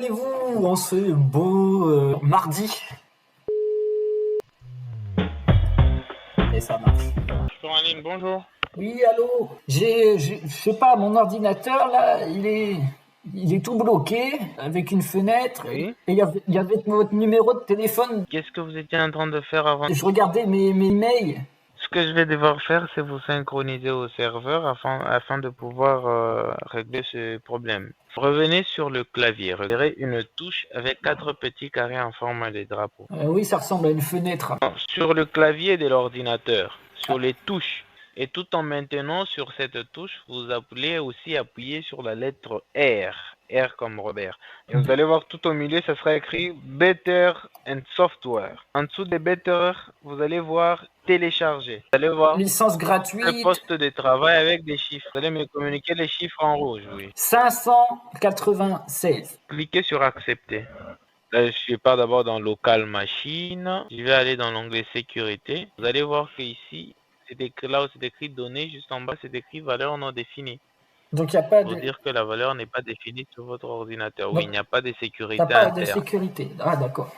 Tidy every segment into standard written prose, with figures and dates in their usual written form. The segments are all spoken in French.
allez-vous en ce beau mardi? Et ça marche. Coraline, bonjour. Oui, allô. Je sais pas, mon ordinateur là, il est tout bloqué avec une fenêtre. Oui. Et il y avait votre numéro de téléphone. Qu'est-ce que vous étiez en train de faire avant? Je regardais mes mails. Ce que je vais devoir faire, c'est vous synchroniser au serveur afin de pouvoir régler ce problème. Revenez sur le clavier. Regardez une touche avec 4 petits carrés en forme de drapeau. Oui, ça ressemble à une fenêtre. Sur le clavier de l'ordinateur, sur les touches. Et tout en maintenant sur cette touche, vous appelez aussi appuyer sur la lettre R. R comme Robert. Et vous allez voir tout au milieu, ça sera écrit Better and Software. En dessous de Better, vous allez voir télécharger. Vous allez voir Licence un gratuite. poste de travail avec des chiffres. Vous allez me communiquer les chiffres en rouge, oui. 596. Cliquez sur accepter. Là, je pars d'abord dans local machine. Je vais aller dans l'onglet sécurité. Vous allez voir que ici, c'est écrit là où c'est écrit données, juste en bas c'est écrit valeur non définie. Donc il n'y a pas Pour de. dire que la valeur n'est pas définie sur votre ordinateur. Donc, Oui, il n'y a pas de sécurité T'as pas de interne. sécurité. Ah d'accord.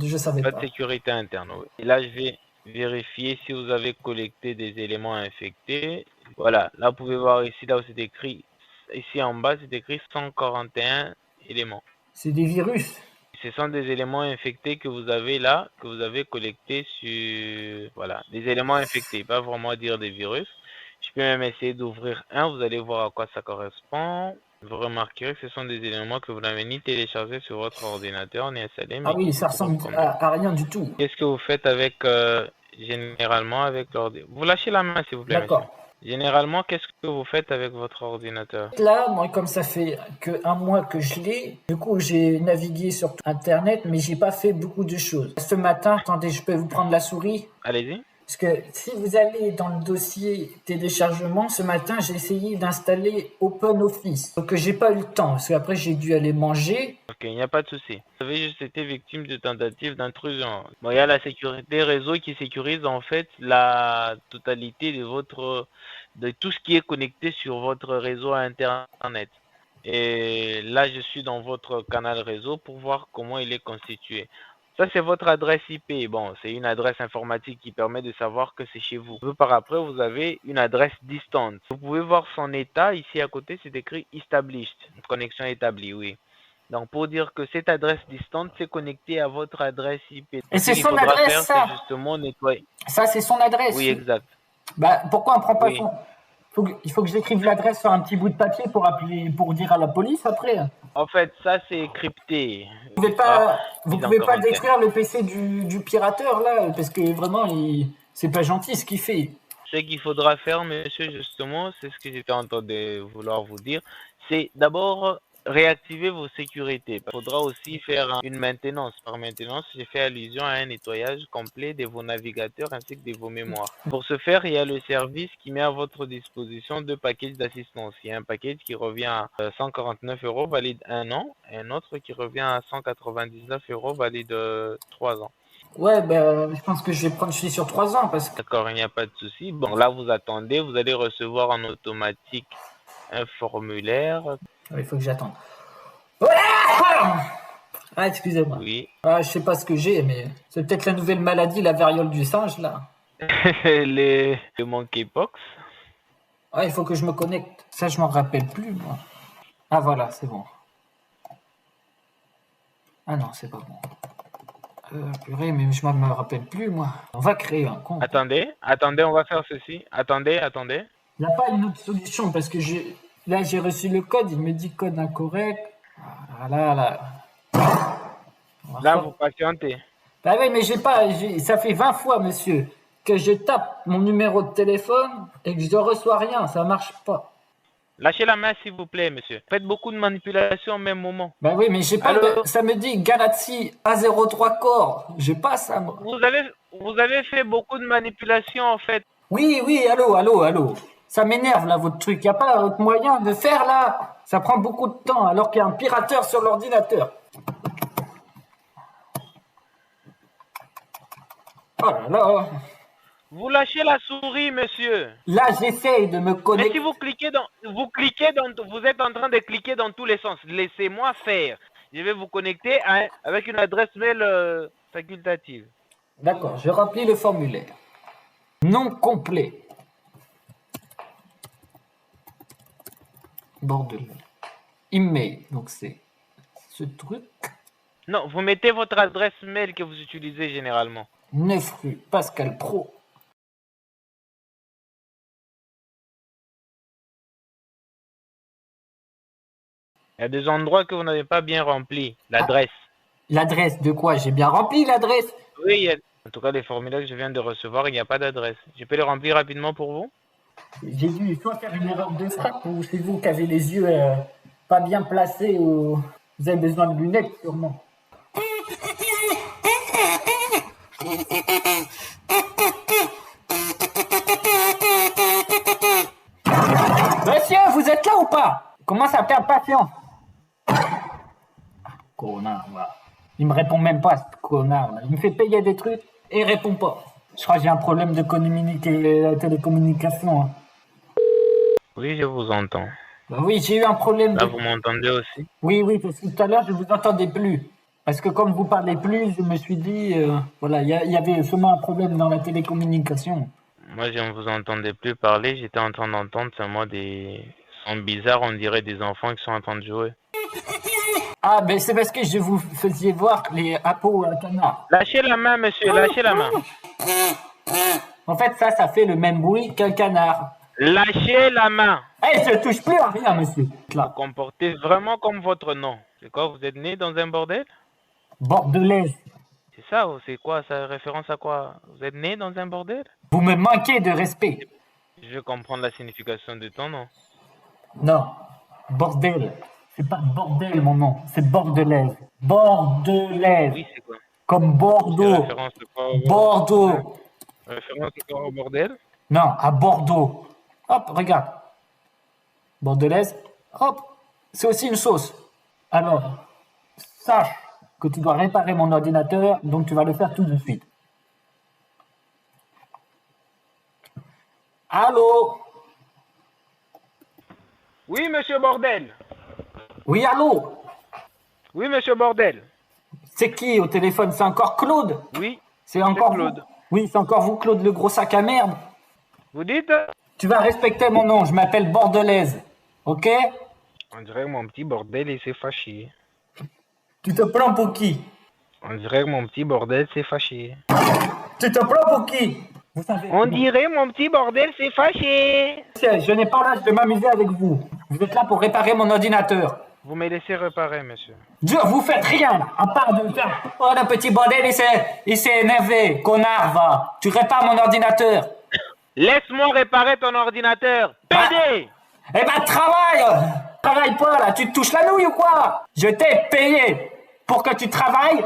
Je savais Pas pas. de sécurité interne, oui. Et là, je vais vérifier si vous avez collecté des éléments infectés. Voilà, là, vous pouvez voir ici, là où c'est écrit, ici en bas, c'est écrit 141 éléments. C'est des virus. Ce sont des éléments infectés que vous avez là, que vous avez collectés sur... Voilà, des éléments infectés, pas vraiment dire des virus. Je peux même essayer d'ouvrir un, vous allez voir à quoi ça correspond. Vous remarquerez que ce sont des éléments que vous n'avez ni téléchargés sur votre ordinateur, ni installés, mais Ah oui, qui ça vous ressemble posent à rien du tout. Qu'est-ce que vous faites avec, généralement, avec l'ordinateur? Vous lâchez la main, s'il vous plaît, monsieur. D'accord. Généralement, qu'est-ce que vous faites avec votre ordinateur? Là, moi, comme ça fait que un mois que je l'ai, du coup, j'ai navigué sur Internet, mais j'ai pas fait beaucoup de choses. Ce matin, attendez, je peux vous prendre la souris? Allez-y. Parce que si vous allez dans le dossier téléchargement, ce matin, j'ai essayé d'installer OpenOffice. Donc, j'ai pas eu le temps, parce qu'après, j'ai dû aller manger. Ok, il n'y a pas de souci. Vous avez juste été victime de tentatives d'intrusion. Bon, il y a la sécurité réseau qui sécurise en fait la totalité de tout ce qui est connecté sur votre réseau Internet. Et là, je suis dans votre canal réseau pour voir comment il est constitué. Ça, c'est votre adresse IP. Bon, c'est une adresse informatique qui permet de savoir que c'est chez vous. Par après, vous avez une adresse distante. Vous pouvez voir son état. Ici à côté, c'est écrit Established. Connexion établie, oui. Donc, pour dire que cette adresse distante s'est connectée à votre adresse IP. Et Ce c'est qu'il son faudra adresse, faire, ça. c'est justement nettoyer. Ça, c'est son adresse. Oui, exact. Bah, pourquoi on prend pas Oui. son... Il faut que j'écrive l'adresse sur un petit bout de papier pour appeler, pour dire à la police après. En fait, ça, c'est crypté. Vous pouvez pas détruire le PC du pirateur là, parce que vraiment, c'est pas gentil ce qu'il fait. Ce qu'il faudra faire, monsieur, justement, c'est ce que j'étais en train de vouloir vous dire, c'est d'abord réactiver vos sécurités. Il faudra aussi faire une maintenance. Par maintenance, j'ai fait allusion à un nettoyage complet de vos navigateurs ainsi que de vos mémoires. Pour ce faire, il y a le service qui met à votre disposition 2 packages d'assistance. Il y a un package qui revient à 149 €, valide 1 an, et un autre qui revient à 199 €, valide 3 ans. Ouais, ben, je pense que je vais prendre celui sur 3 ans parce que. D'accord, il n'y a pas de souci. Bon, là, vous attendez, vous allez recevoir en automatique un formulaire. Il faut que j'attende. Ah, excusez-moi. Oui. Ah, je sais pas ce que j'ai, mais c'est peut-être la nouvelle maladie, la variole du singe là. Le monkeypox. Ah, il faut que je me connecte. Ça, je m'en rappelle plus, moi. Ah, voilà, c'est bon. Ah non, c'est pas bon. Purée, mais je me rappelle plus, moi. On va créer un compte. Attendez, on va faire ceci. Attendez. Il n'y a pas une autre solution parce que là, j'ai reçu le code, il me dit code incorrect. Voilà, là. Là, vous patientez. Bah oui, mais ça fait 20 fois, monsieur, que je tape mon numéro de téléphone et que je ne reçois rien, ça marche pas. Lâchez la main, s'il vous plaît, monsieur. Faites beaucoup de manipulations au même moment. Bah oui, mais j'ai pas ça me dit Galaxy A03 Core. J'ai pas ça, moi. Vous avez fait beaucoup de manipulations, en fait. Oui, allô. Ça m'énerve, là, votre truc. Y a pas autre moyen de faire, là. Ça prend beaucoup de temps, alors qu'il y a un pirateur sur l'ordinateur. Oh là là. Vous lâchez la souris, monsieur. Là, j'essaye de me connecter. Mais si vous êtes en train de cliquer dans tous les sens. Laissez-moi faire. je vais vous connecter avec une adresse mail facultative. D'accord, je remplis le formulaire. Nom complet. Bordel. Email, donc c'est ce truc. Non, vous mettez votre adresse mail que vous utilisez généralement. 9 rue Pascal Pro. Il y a des endroits que vous n'avez pas bien remplis. L'adresse. L'adresse de quoi? J'ai bien rempli l'adresse. Oui, en tout cas, les formulaires que je viens de recevoir, il n'y a pas d'adresse. Je peux les remplir rapidement pour vous? J'ai dû soit faire une erreur de frappe ou c'est vous qui avez les yeux pas bien placés ou vous avez besoin de lunettes sûrement. Monsieur, vous êtes là ou pas? Comment ça perd patience? Connard, voilà. Il me répond même pas, ce connard. Là. Il me fait payer des trucs et il répond pas. Je crois que j'ai un problème de télécommunication. Hein. Oui, je vous entends. Bah oui, j'ai eu un problème. Là, vous m'entendez aussi? Oui, parce que tout à l'heure, je vous entendais plus. Parce que comme vous parlez plus, je me suis dit, voilà, il y avait sûrement un problème dans la télécommunication. Moi, je ne vous entendais plus parler. J'étais en train d'entendre seulement des sons bizarres. On dirait des enfants qui sont en train de jouer. Ah, ben c'est parce que je vous faisais voir les appos à canard. Lâchez la main, monsieur. Lâchez la main. En fait, ça fait le même bruit qu'un canard. Lâchez la main. Eh, je touche plus à rien, monsieur. Vous comportez vraiment comme votre nom. C'est quoi? Vous êtes né dans un bordel? Bordelaise. C'est ça ou c'est quoi? Ça référence à quoi? Vous êtes né dans un bordel? Vous me manquez de respect. Je veux comprendre la signification de ton nom. Non, bordel. C'est pas bordel mon nom, c'est bordelaise. Bordelaise. Oui, c'est quoi? Comme C'est Bordeaux. référence à quoi? Bordeaux. Référence à quoi au bordel? Non, à Bordeaux. Hop, regarde. Bordelaise. Hop, c'est aussi une sauce. Alors, sache que tu dois réparer mon ordinateur, donc tu vas le faire tout de suite. Allô? Oui, monsieur Bordel. Oui, allô? Oui, monsieur Bordel. C'est qui au téléphone? C'est encore Claude? Oui, C'est encore Claude. vous? Oui, c'est encore vous, Claude, le gros sac à merde. Vous dites? Tu vas respecter mon nom, je m'appelle Bordelaise. Ok? On dirait que mon petit bordel, il s'est fâché. Tu te prends pour qui? On dirait que mon petit bordel s'est fâché. Tu te prends pour qui? Vous savez, On dirait mon petit bordel s'est fâché. je n'ai pas l'âge de m'amuser avec vous. Vous êtes là pour réparer mon ordinateur. Vous me laissez réparer, monsieur. Dieu, vous faites rien, là, à part de faire... Oh, le petit bordel, il s'est énervé. Connard, va. Tu répares mon ordinateur. Laisse-moi réparer ton ordinateur. PD! Eh ben, travaille. Travaille pas, là. Tu te touches la nouille ou quoi? Je t'ai payé pour que tu travailles.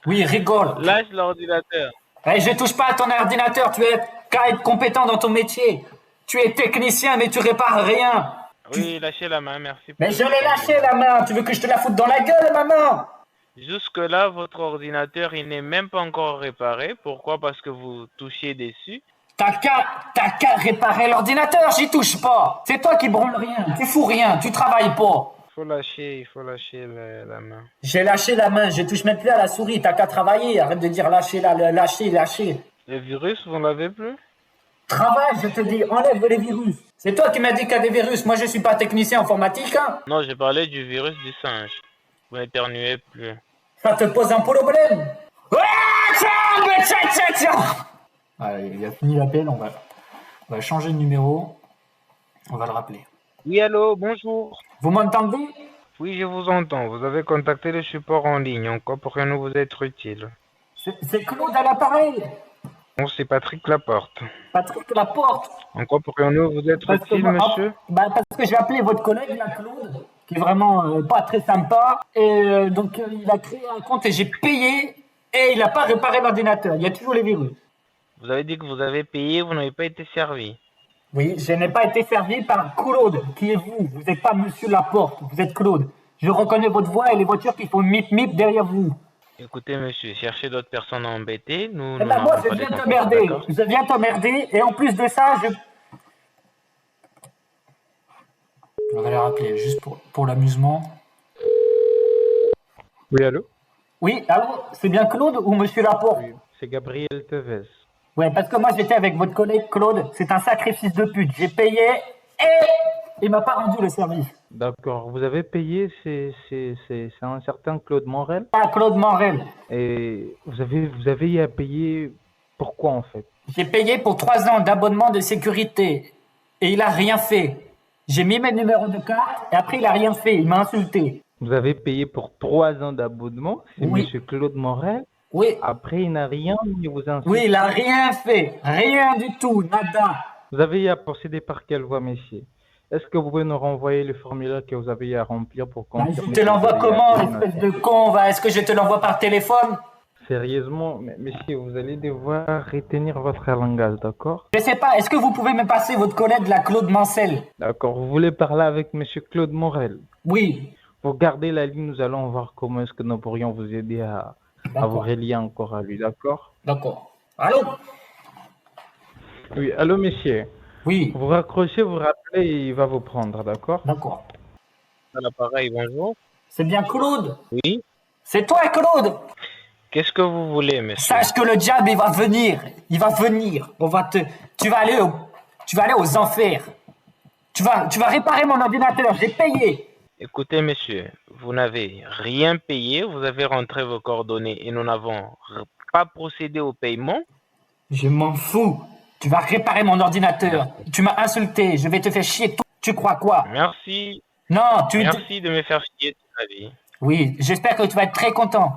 Oui, rigole. Lâche l'ordinateur. Eh, je touche pas à ton ordinateur. Tu es qu'à être compétent dans ton métier. Tu es technicien, mais tu répares rien. Oui, lâchez la main, merci. Mais je l'ai lâché, la main. Tu veux que je te la foute dans la gueule, ma main? Jusque-là, votre ordinateur, il n'est même pas encore réparé. Pourquoi? Parce que vous touchez dessus. T'as qu'à réparer l'ordinateur, j'y touche pas. C'est toi qui branle rien. Tu fous rien, tu travailles pas. Il faut lâcher la main. J'ai lâché la main, je touche même plus à la souris. T'as qu'à travailler. Arrête de dire lâcher, lâcher. Le virus, vous l'avez plus? Travaille, je te dis, enlève les virus. C'est toi qui m'as dit qu'il y a des virus. Moi, je suis pas technicien informatique, hein. Non, j'ai parlé du virus du singe. Vous n'éternuez plus. Ça te pose un problème. Allez, il a fini l'appel, on va changer de numéro. On va le rappeler. Oui, allô, bonjour. Vous m'entendez? Oui, je vous entends. Vous avez contacté le support en ligne. En quoi pourrions-nous vous être utile? C'est Claude à l'appareil. Bon, c'est Patrick Laporte. Patrick Laporte. En quoi pourrions-nous vous être utile, monsieur? Parce que j'ai appelé votre collègue, là, Claude, qui est vraiment pas très sympa. Et donc, il a créé un compte et j'ai payé et il n'a pas réparé l'ordinateur. Il y a toujours les virus. Vous avez dit que vous avez payé, vous n'avez pas été servi. Oui, je n'ai pas été servi par Claude, qui est vous. Vous n'êtes pas Monsieur Laporte, vous êtes Claude. Je reconnais votre voix et les voitures qui font mip-mip derrière vous. Écoutez, monsieur, cherchez d'autres personnes à embêter. Nous, Eh ben moi, je viens t'emmerder. Je viens t'emmerder et en plus de ça, je vais les rappeler juste pour l'amusement. Oui, allô? Oui, allô, c'est bien Claude ou Monsieur Laporte? Oui, c'est Gabriel Tevez. Ouais, parce que moi j'étais avec votre collègue Claude, c'est un sacrifice de pute. J'ai payé et il m'a pas rendu le service. D'accord. Vous avez payé, c'est un certain Claude Morel. Pas Claude Morel. Et vous avez eu à payer pourquoi en fait? J'ai payé pour 3 ans d'abonnement de sécurité et il a rien fait. J'ai mis mes numéros de carte et après il a rien fait, il m'a insulté. Vous avez payé pour 3 ans d'abonnement, c'est Oui, Monsieur Claude Morel. oui, Après, il n'a rien, il vous oui, insulte. il a rien fait, rien du tout, nada. Vous avez eu à procéder par quelle voie, messieurs? Est-ce que vous pouvez nous renvoyer le formulaire que vous avez eu à remplir pour Ben, je confirmer te que vous l'envoie avez eu à comment, payer espèce notre... de con, va? Est-ce que je te l'envoie par téléphone? Sérieusement, messieurs, vous allez devoir retenir votre langage, d'accord? Je sais pas, est-ce que vous pouvez me passer votre collègue, la Claude Mancel? D'accord. Vous voulez parler avec Monsieur Claude Morel? Oui, Vous gardez la ligne, nous allons voir comment est-ce que nous pourrions vous aider à vous d'accord, relier encore à lui, d'accord? d'accord. Allô? Oui, allô, messieurs. Oui, Vous raccrochez, vous rappelez et il va vous prendre, d'accord? d'accord. À l'appareil, bonjour. C'est bien Claude? Oui. C'est toi, Claude? Qu'est-ce que vous voulez, monsieur? Sache que le diable, il va venir. Il va venir. Tu vas aller aux enfers. Tu vas réparer mon ordinateur. J'ai payé. Écoutez, monsieur, vous n'avez rien payé, vous avez rentré vos coordonnées et nous n'avons pas procédé au paiement. Je m'en fous. Tu vas réparer mon ordinateur. Tu m'as insulté. Je vais te faire chier. Tu crois quoi? Merci, Non, merci de me faire chier toute la vie. Oui, j'espère que tu vas être très content.